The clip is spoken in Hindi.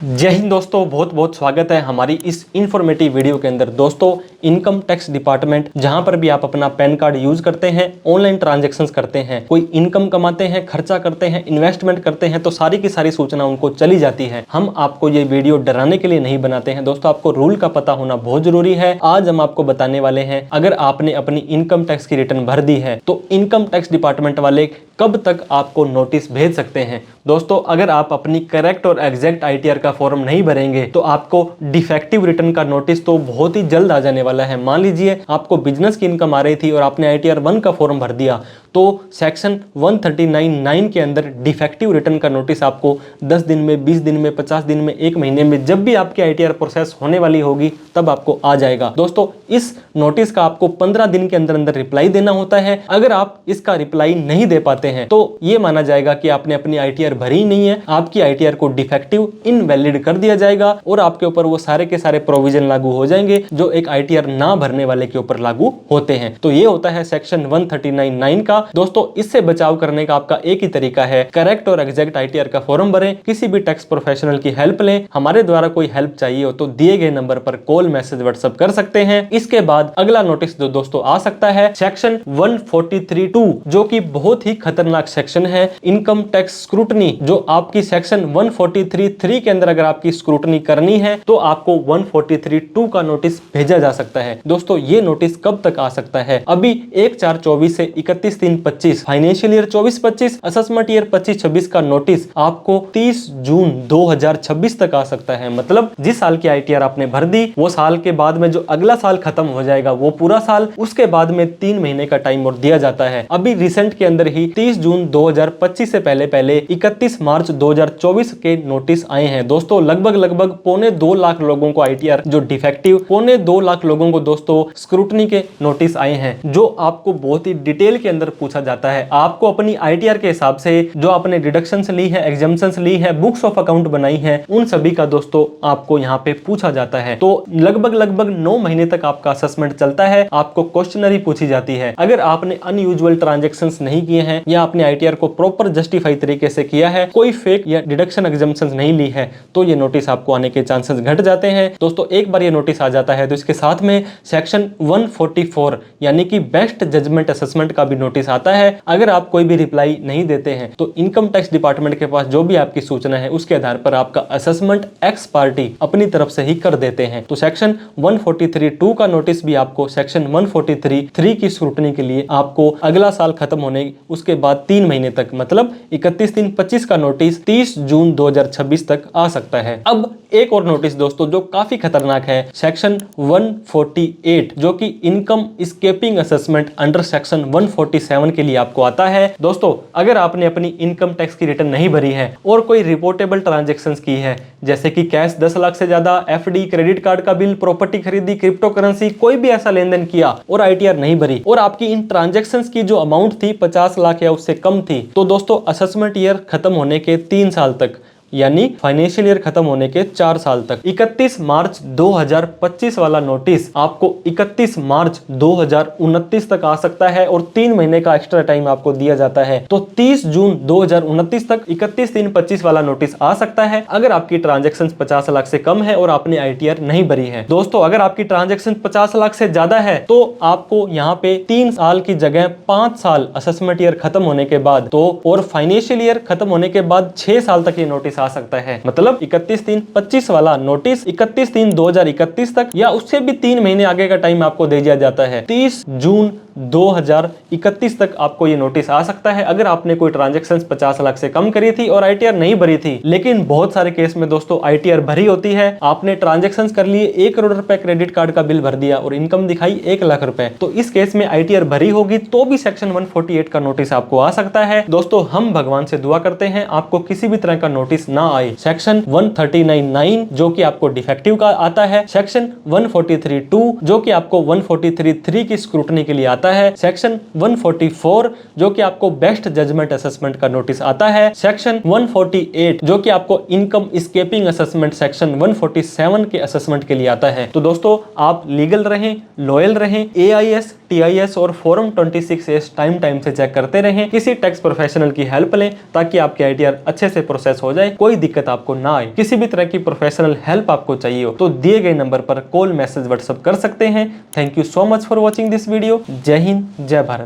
जय हिंद दोस्तों, बहुत बहुत स्वागत है हमारी इस इंफॉर्मेटिव वीडियो के अंदर। दोस्तों, इनकम टैक्स डिपार्टमेंट जहां पर भी आप अपना पैन कार्ड यूज करते हैं, ऑनलाइन ट्रांजैक्शंस करते हैं, कोई इनकम कमाते हैं, खर्चा करते हैं, इन्वेस्टमेंट करते हैं, तो सारी की सारी सूचना उनको चली जाती है। हम आपको ये वीडियो डराने के लिए नहीं बनाते हैं दोस्तों, आपको रूल का पता होना बहुत जरूरी है। आज हम आपको बताने वाले हैं, अगर आपने अपनी इनकम टैक्स की रिटर्न भर दी है तो इनकम टैक्स डिपार्टमेंट वाले कब तक आपको नोटिस भेज सकते हैं। दोस्तों, अगर आप अपनी करेक्ट और एग्जैक्ट आईटीआर का फॉर्म नहीं भरेंगे तो आपको डिफेक्टिव रिटर्न का नोटिस तो बहुत ही जल्द आ जाने वाला है। मान लीजिए आपको बिजनेस की इनकम आ रही थी और आपने आईटीआर 1 का फॉर्म भर दिया, तो सेक्शन 139(9) के अंदर डिफेक्टिव रिटर्न का नोटिस आपको 10 दिन में, 20 दिन में, 50 दिन में, 1 महीने में, जब भी आपकी आईटीआर प्रोसेस होने वाली होगी तब आपको आ जाएगा। दोस्तों, इस नोटिस का आपको 15 दिन के अंदर अंदर रिप्लाई देना होता है। अगर आप इसका रिप्लाई नहीं दे पाते हैं तो ये माना जाएगा कि आपने अपनी आईटीआर भरी नहीं है, आपकी आईटीआर को डिफेक्टिव, इनवैलिड कर दिया जाएगा और आपके ऊपर वो सारे के सारे प्रोविजन लागू हो जाएंगे जो एक आईटीआर ना भरने वाले के ऊपर लागू होते हैं। तो ये होता है सेक्शन 139(9) का। दोस्तों, इससे बचाव करने का आपका एक ही तरीका है, करेक्ट और एग्जैक्ट आईटीआर का फॉर्म भरें, किसी भी टैक्स प्रोफेशनल की हेल्प लें। हमारे द्वारा कोई हेल्प चाहिए हो तो दिए गए नंबर पर कॉल, मैसेज, व्हाट्सएप कर सकते हैं। इसके बाद अगला नोटिस जो दोस्तों आ सकता है सेक्शन 143(2), जो कि बहुत ही खतरनाक सेक्शन है, इनकम टैक्स स्क्रूटनी। जो आपकी सेक्शन 143(3) के अंदर अगर आपकी स्क्रूटनी करनी है तो आपको 143(2) का नोटिस भेजा जा सकता है। दोस्तों, ये नोटिस कब तक आ सकता है? अभी 1/4/24 से 31/3/25 फाइनेंशियल ईयर 24-25, असेसमेंट ईयर 25-26 का नोटिस आपको 30 जून 2026 तक आ सकता है। मतलब जिस साल की आईटीआर आपने भर दी, वो साल के बाद में जो अगला साल खत्म हो जाएगा वो पूरा साल, उसके बाद में 3 महीने का टाइम और दिया जाता है। अभी रिसेंट के अंदर ही 30 जून 2025 से पहले 31 मार्च 2024 के नोटिस आए हैं। दोस्तों, लगभग 2.25 लाख लोगों को आईटीआर जो डिफेक्टिव, 2.25 लाख लोगों को दोस्तों स्क्रूटनी के नोटिस आए हैं, जो आपको बहुत ही डिटेल के अंदर पूछा जाता है। आपको अपनी आईटीआर के हिसाब से जो आपने डिडक्शंस ली है, एग्जम्पशंस ली है, बुक्स ऑफ अकाउंट बनाई है, उन सभी का दोस्तों आपको यहाँ पे पूछा जाता है। तो लगभग 9 महीने तक आपका असेसमेंट चलता है, आपको क्वेश्चनरी पूछी जाती है। अगर आपने अनयूजुअल ट्रांजैक्शंस नहीं किए हैं या आपने आईटीआर को प्रॉपर जस्टिफाई तरीके से किया है, कोई फेक या डिडक्शन एग्जम्पशंस नहीं ली है, तो ये नोटिस आपको आने के चांसेस घट जाते हैं। दोस्तों, एक बार ये नोटिस आ जाता है तो इसके साथ में सेक्शन 144 यानी कि बेस्ट जजमेंट असेसमेंट का भी नोटिस आता है। अगर आप कोई भी रिप्लाई नहीं देते हैं तो इनकम टैक्स डिपार्टमेंट के पास जो भी आपकी सूचना है उसके आधार पर आपका असेसमेंट एक्स पार्टी अपनी तरफ से ही कर देते हैं। तो सेक्शन 143(2) का नोटिस भी आपको सेक्शन 143(3) की स्क्रूटनी के लिए आपको अगला साल खत्म होने उसके बाद 3 महीने तक, मतलब 31/3/25 का नोटिस 30 जून 2026 तक आ सकता है। अब एक और नोटिस दोस्तों जो काफी खतरनाक है, सेक्शन 148, जो कि income escaping assessment under section 147 के लिए आपको आता है। दोस्तों, अगर आपने अपनी इनकम टैक्स की रिटर्न नहीं भरी है और कोई रिपोर्टेबल ट्रांजैक्शंस की है, जैसे कि कैश 10 लाख से ज्यादा, एफडी, क्रेडिट कार्ड का बिल, प्रॉपर्टी खरीदी, क्रिप्टो करेंसी, कोई भी ऐसा लेन देन किया और आईटीआर नहीं भरी और आपकी इन ट्रांजैक्शंस की जो अमाउंट थी 50 लाख या उससे कम थी, तो दोस्तों असेसमेंट ईयर खत्म होने के 3 साल तक, यानी फाइनेंशियल ईयर खत्म होने के 4 साल तक, 31 मार्च 2025 वाला नोटिस आपको 31 मार्च 2029 तक आ सकता है और 3 महीने का एक्स्ट्रा टाइम आपको दिया जाता है। तो 30 जून 2029 तक 31/3/25 वाला नोटिस आ सकता है अगर आपकी ट्रांजैक्शंस 50 लाख से कम है और आपने आईटीआर नहीं भरी है। दोस्तों, अगर आपकी ट्रांजैक्शन 50 लाख से ज्यादा है तो आपको यहाँ पे 3 साल की जगह 5 साल असेसमेंट ईयर खत्म होने के बाद, तो और फाइनेंशियल ईयर खत्म होने के बाद 6 साल तक ये नोटिस आ सकता है। मतलब 31/3/25 वाला नोटिस 31/3/2031 तक या उससे भी 3 महीने आगे का टाइम आपको दे दिया जाता है। 30 जून 2031 तक आपको ये नोटिस आ सकता है अगर आपने कोई ट्रांजैक्शंस 50 लाख से कम करी थी और आईटीआर नहीं भरी थी। लेकिन बहुत सारे केस में दोस्तों आईटीआर भरी होती है, आपने ट्रांजैक्शंस कर लिए, 1 करोड़ रुपए क्रेडिट कार्ड का बिल भर दिया और इनकम दिखाई 1 लाख रुपए, तो इस केस में आईटीआर भरी होगी तो भी सेक्शन 148 का नोटिस आपको आ सकता है। दोस्तों, हम भगवान से दुआ करते हैं आपको किसी भी तरह का नोटिस ना आए। सेक्शन 139(9) जो कि आपको डिफेक्टिव का आता है, सेक्शन 143(2) जो कि आपको 143(3) की स्क्रूटनी के लिए आता है, सेक्शन 144 जो कि आपको बेस्ट जजमेंट असेसमेंट का नोटिस आता है, सेक्शन 148 जो कि आपको इनकम स्केपिंग असेसमेंट सेक्शन 147 के असेसमेंट के लिए आता है। तो दोस्तों, आप लीगल रहें, लॉयल रहें, एआईएस TIS और फॉर्म 26S टाइम से चेक करते रहें। किसी टैक्स प्रोफेशनल की हेल्प लें ताकि आपके ITR अच्छे से प्रोसेस हो जाए, कोई दिक्कत आपको ना आए। किसी भी तरह की प्रोफेशनल हेल्प आपको चाहिए हो तो दिए गए नंबर पर कॉल, मैसेज, व्हाट्सएप कर सकते हैं। Thank you so much for watching this video. जय हिंद, जय भारत।